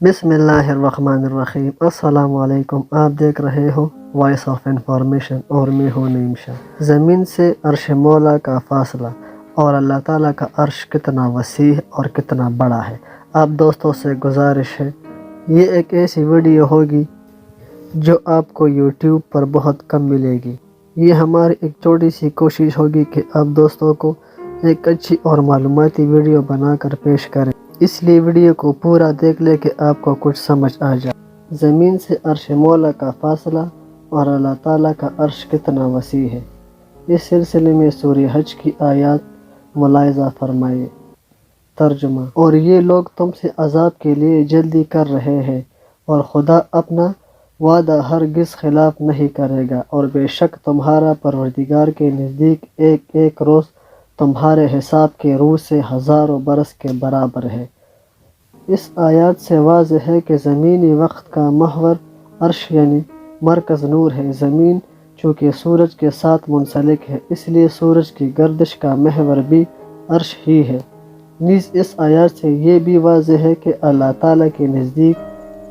बिस्मिल्लाहिर्रहमानिर्रहीम। अस्सलाम वालेकुम। आप देख रहे हो वॉइस ऑफ इंफॉर्मेशन और मैं हूँ नईम शाह। ज़मीन से अर्श मौला का फासला और अल्लाह ताला का अर्श कितना वसीह और कितना बड़ा है। आप दोस्तों से गुजारिश है, ये एक ऐसी वीडियो होगी जो आपको यूट्यूब पर बहुत कम मिलेगी। ये हमारी एक छोटी सी कोशिश होगी कि आप दोस्तों को एक अच्छी और मालूमाती वीडियो बनाकर पेश करें, इसलिए वीडियो को पूरा देख ले कि आपको कुछ समझ आ जाए। ज़मीन से अर्श मौला का फासला और अल्लाह ताला का अर्श कितना वसी है। इस सिलसिले में सूरह हज की आयत मुलाहिज़ा फरमाइए। तर्जुमा। और ये लोग तुमसे अजाब के लिए जल्दी कर रहे हैं और खुदा अपना वादा हरगिज़ खिलाफ नहीं करेगा, और बेशक तुम्हारा परवरदिगार के नज़दीक एक एक रोज़ तुम्हारे हिसाब के रूह से हज़ारों बरस के बराबर है। इस आयत से वाज़ेह है कि ज़मीनी वक्त का महवर अर्श यानी मरकज़ नूर है। ज़मीन चूँकि सूरज के साथ मुंसलिक है, इसलिए सूरज की गर्दिश का महवर भी अर्श ही है। नीज़ इस आयत से ये भी वाज़ेह है कि अल्लाह ताला के नज़दीक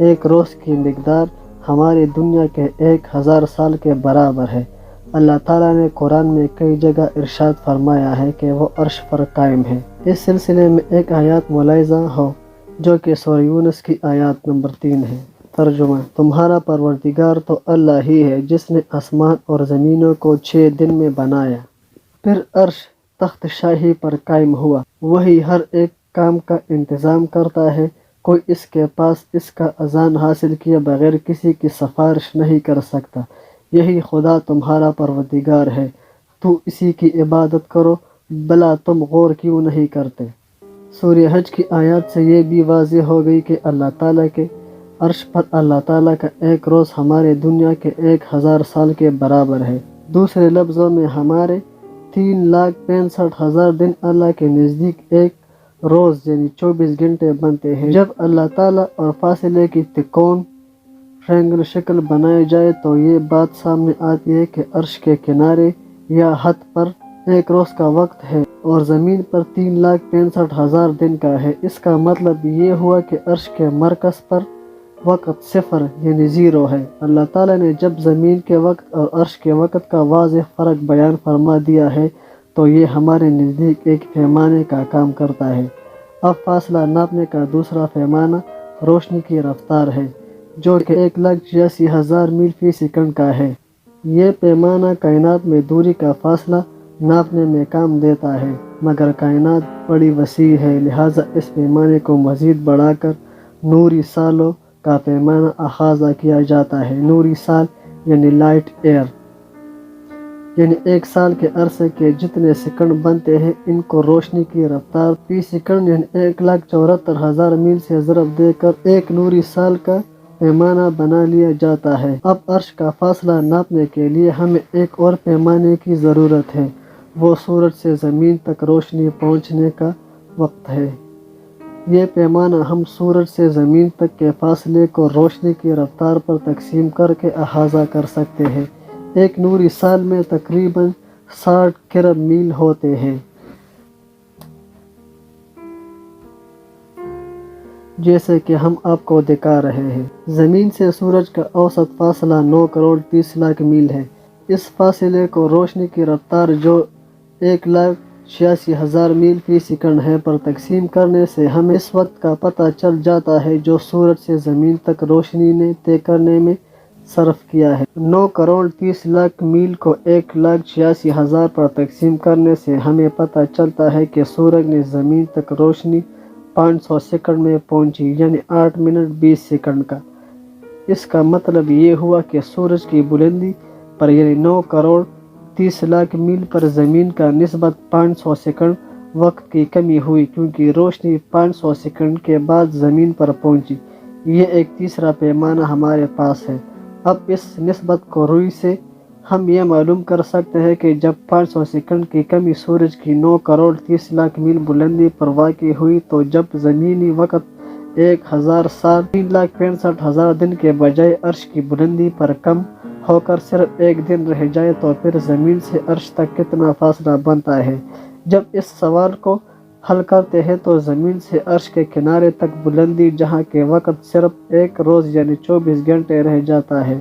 एक रोज़ की मिक़दार हमारी दुनिया के 1000 साल के बराबर है। अल्लाह ताला ने कुरान में कई जगह इरशाद फरमाया है कि वो अर्श पर कायम है। इस सिलसिले में एक आयत मुलाहिज़ा हो जो कि सूरह यूनुस की आयत नंबर 3 है। तर्जुमा। तुम्हारा परवरदिगार तो अल्लाह ही है जिसने आसमान और ज़मीनों को 6 दिन में बनाया, फिर अर्श तख्त शाही पर कायम हुआ। वही हर एक काम का इंतज़ाम करता है। कोई इसके पास इसका अज़ान हासिल किए बगैर किसी की सिफारिश नहीं कर सकता। यही खुदा तुम्हारा परवरदिगार है, तो इसी की इबादत करो, भला तुम गौर क्यों नहीं करते। सूरह हज की आयत से ये भी वाज़ेह हो गई कि अल्लाह ताला के अर्श पर अल्लाह ताला का एक रोज़ हमारे दुनिया के 1000 साल के बराबर है। दूसरे लफ्ज़ों में हमारे 3,65,000 दिन अल्लाह के नज़दीक एक रोज़ यानी 24 घंटे बनते हैं। जब अल्लाह ताला और फासले की तिकोन ट्रायंगल शक्ल बनाई जाए तो ये बात सामने आती है कि अर्श के किनारे या हद पर एक रोज़ का वक्त है और ज़मीन पर 3,65,000 दिन का है। इसका मतलब ये हुआ कि अर्श के मरकज़ पर वक्त सिफर यानी ज़ीरो है। अल्लाह ताला ने जब ज़मीन के वक्त और अर्श के वक्त का वाज़ेह फ़र्क बयान फरमा दिया है तो ये हमारे नज़दीक एक पैमाने का काम करता है। अब फासला नापने का दूसरा पैमाना रोशनी की रफ्तार है, जो कि 1,86,000 मील फी सेकंड का है। ये पैमाना कायनात में दूरी का फासला नापने में काम देता है, मगर कायनात बड़ी वसी है, लिहाजा इस पैमाने को मज़ीद बढ़ाकर नूरी सालों का पैमाना अखाज़ा किया जाता है। नूरी साल यानी लाइट ईयर, यानी एक साल के अरसे के जितने सेकंड बनते हैं, इनको रोशनी की रफ्तार फी सेकंड यानी 1,74,000 मील से ज़रब देकर एक नूरी साल का पैमाना बना लिया जाता है। अब अर्श का फासला नापने के लिए हमें एक और पैमाने की ज़रूरत है, वो सूरज से ज़मीन तक रोशनी पहुँचने का वक्त है। ये पैमाना हम सूरज से ज़मीन तक के फासले को रोशनी की रफ्तार पर तकसीम करके अहाज़ा कर सकते हैं। एक नूरी साल में तकरीबन 60 खरब मील होते हैं। जैसे कि हम आपको दिखा रहे हैं, ज़मीन से सूरज का औसत फासला 9 करोड़ 30 लाख मील है। इस फासले को रोशनी की रफ्तार जो 1,86,000 मील फी सेकंड है पर तकसीम करने से हमें इस वक्त का पता चल जाता है जो सूरज से ज़मीन तक रोशनी ने तय करने में सर्फ किया है। 9 करोड़ 30 लाख मील को 1,86,000 पर तकसीम करने से हमें पता चलता है कि सूरज ने ज़मीन तक रोशनी 500 सेकंड में पहुंची, यानी 8 मिनट 20 सेकंड का। इसका मतलब ये हुआ कि सूरज की बुलंदी पर यानी 9 करोड़ 30 लाख मील पर ज़मीन का निस्बत 500 सेकंड वक्त की कमी हुई, क्योंकि रोशनी 500 सेकंड के बाद ज़मीन पर पहुंची। ये एक तीसरा पैमाना हमारे पास है। अब इस निस्बत को रुई से हम ये मालूम कर सकते हैं कि जब 500 सेकंड की कमी सूरज की 9 करोड़ 30 लाख मील बुलंदी पर वाक़ई हुई, तो जब ज़मीनी वक़्त 1000 साल 3,65,000 दिन के बजाय अर्श की बुलंदी पर कम होकर सिर्फ एक दिन रह जाए, तो फिर ज़मीन से अर्श तक कितना फासला बनता है। जब इस सवाल को حل کرتے ہیں تو زمین سے عرش کے کنارے تک بلندی جہاں کے وقت صرف ایک روز یعنی 24 گھنٹے رہ جاتا ہے،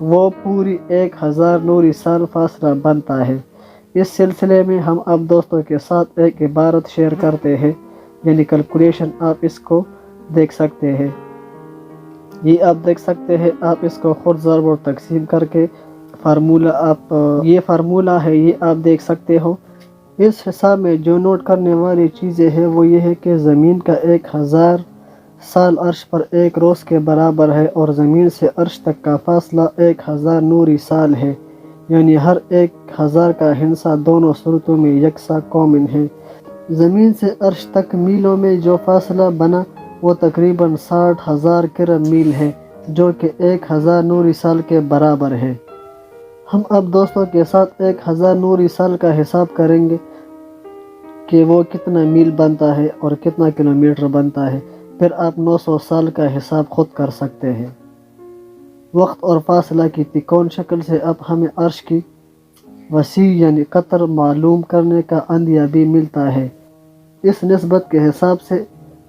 وہ پوری 1000 نوری سال فاصلہ بنتا ہے۔ اس سلسلے میں ہم اب دوستوں کے ساتھ ایک عبارت شیئر کرتے ہیں، یعنی کیلکولیشن آپ اس کو دیکھ سکتے ہیں۔ یہ آپ دیکھ سکتے ہیں، آپ اس کو خود ضرب اور تقسیم کر کے یہ فارمولہ ہے، یہ آپ دیکھ سکتے ہو۔ اس حساب میں جو نوٹ کرنے والی چیزیں ہیں وہ یہ ہے کہ زمین کا 1000 سال عرش پر ایک روز کے برابر ہے، اور زمین سے عرش تک کا فاصلہ 1000 نوری سال ہے، یعنی ہر 1000 کا ہندسہ دونوں صورتوں میں یکساں کامن ہے۔ زمین سے عرش تک میلوں میں جو فاصلہ بنا وہ تقریباً 60,000 کرم میل ہے، جو کہ 1000 نوری سال کے برابر ہے۔ ہم اب دوستوں کے ساتھ 1000 نوری سال کا حساب کریں گے کہ وہ کتنا میل بنتا ہے اور کتنا کلومیٹر بنتا ہے، پھر آپ 900 سال کا حساب خود کر سکتے ہیں۔ وقت اور فاصلہ کی تکون شکل سے اب ہمیں عرش کی وسیع یعنی قطر معلوم کرنے کا اندیہ بھی ملتا ہے۔ اس نسبت کے حساب سے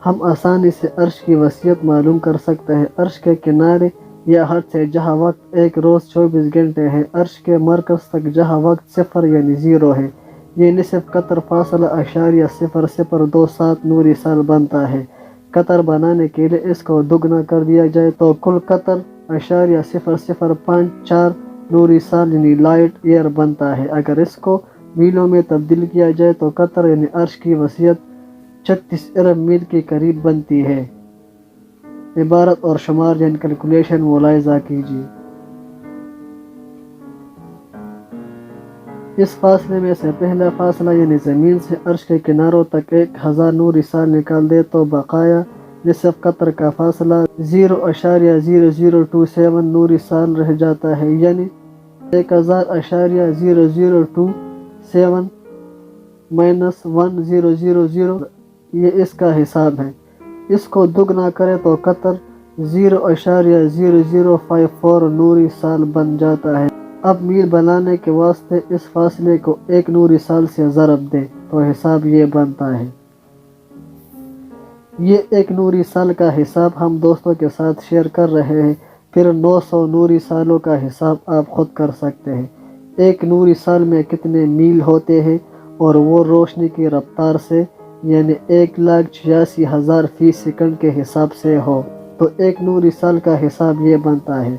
ہم آسانی سے عرش کی وسعت معلوم کر سکتے ہیں۔ عرش کے کنارے یا حد سے جہاں وقت ایک روز 24 گھنٹے ہے، عرش کے مرکز تک جہاں وقت 0 یعنی 0 ہے، یہ نصف قطر فاصلہ .0027 نوری سال بنتا ہے۔ قطر بنانے کے لیے اس کو دگنا کر دیا جائے تو کل قطر .0054 نوری سال یعنی لائٹ ایئر بنتا ہے۔ اگر اس کو میلوں میں تبدیل کیا جائے تو قطر یعنی عرش کی وسعت 36 ارب میل کے قریب بنتی ہے۔ عبارت اور شمار یعنی کیلکولیشن ملاحظہ کیجیے۔ اس فاصلے میں سے پہلا فاصلہ یعنی زمین سے عرش کے کناروں تک 1000 نوری سال نکال دے تو بقایا نصف قطر کا فاصلہ 0.0027 نوری سال رہ جاتا ہے، یعنی 1000.0027 -1000 یہ اس کا حساب ہے۔ اس کو دگنا کرے تو قطر 0.0054 نوری سال بن جاتا ہے۔ اب میل بنانے کے واسطے اس فاصلے کو 1 نوری سال سے ضرب دیں تو حساب یہ بنتا ہے۔ یہ 1 نوری سال کا حساب ہم دوستوں کے ساتھ شیئر کر رہے ہیں، پھر 900 نوری سالوں کا حساب آپ خود کر سکتے ہیں۔ 1 نوری سال میں کتنے میل ہوتے ہیں اور وہ روشنی کی رفتار سے یعنی 1,86,000 فی سیکنڈ کے حساب سے ہو تو 1 نوری سال کا حساب یہ بنتا ہے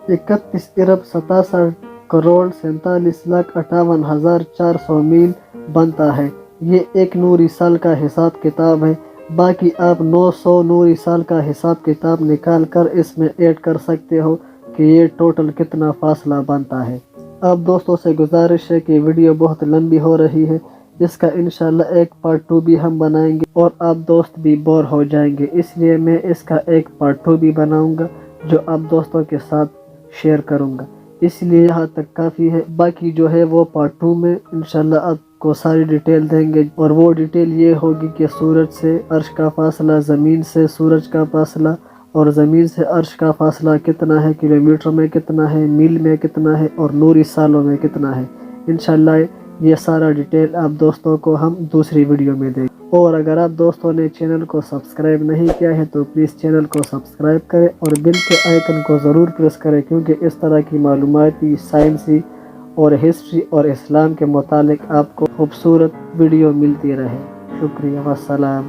31,67,47,58,400 میل بنتا ہے۔ یہ 1 نوری سال کا حساب کتاب ہے۔ باقی آپ 900 نوری سال کا حساب کتاب نکال کر اس میں ایڈ کر سکتے ہو کہ یہ ٹوٹل کتنا فاصلہ بنتا ہے۔ اب دوستوں سے گزارش ہے کہ ویڈیو بہت لمبی ہو رہی ہے، اس کا انشاءاللہ ایک پارٹ 2 بھی ہم بنائیں گے اور آپ دوست بھی بور ہو جائیں گے، اس لیے میں اس کا ایک پارٹ 2 بھی بناؤں گا جو آپ دوستوں کے ساتھ شیئر کروں گا۔ اس لیے یہاں تک کافی ہے، باقی جو ہے وہ پارٹ 2 میں انشاءاللہ آپ کو ساری ڈیٹیل دیں گے، اور وہ ڈیٹیل یہ ہوگی کہ سورج سے عرش کا فاصلہ، زمین سے سورج کا فاصلہ، اور زمین سے عرش کا فاصلہ کتنا ہے، کلومیٹر میں کتنا ہے، میل میں کتنا ہے، اور نوری سالوں میں کتنا ہے۔ انشاءاللہ یہ سارا ڈیٹیل آپ دوستوں کو ہم دوسری ویڈیو میں دیں گے۔ اور اگر آپ دوستوں نے چینل کو سبسکرائب نہیں کیا ہے تو پلیز چینل کو سبسکرائب کریں اور بل کے آئیکن کو ضرور پریس کریں، کیونکہ اس طرح کی معلوماتی، سائنسی اور ہسٹری اور اسلام کے متعلق آپ کو خوبصورت ویڈیو ملتی رہے۔ شکریہ، والسلام۔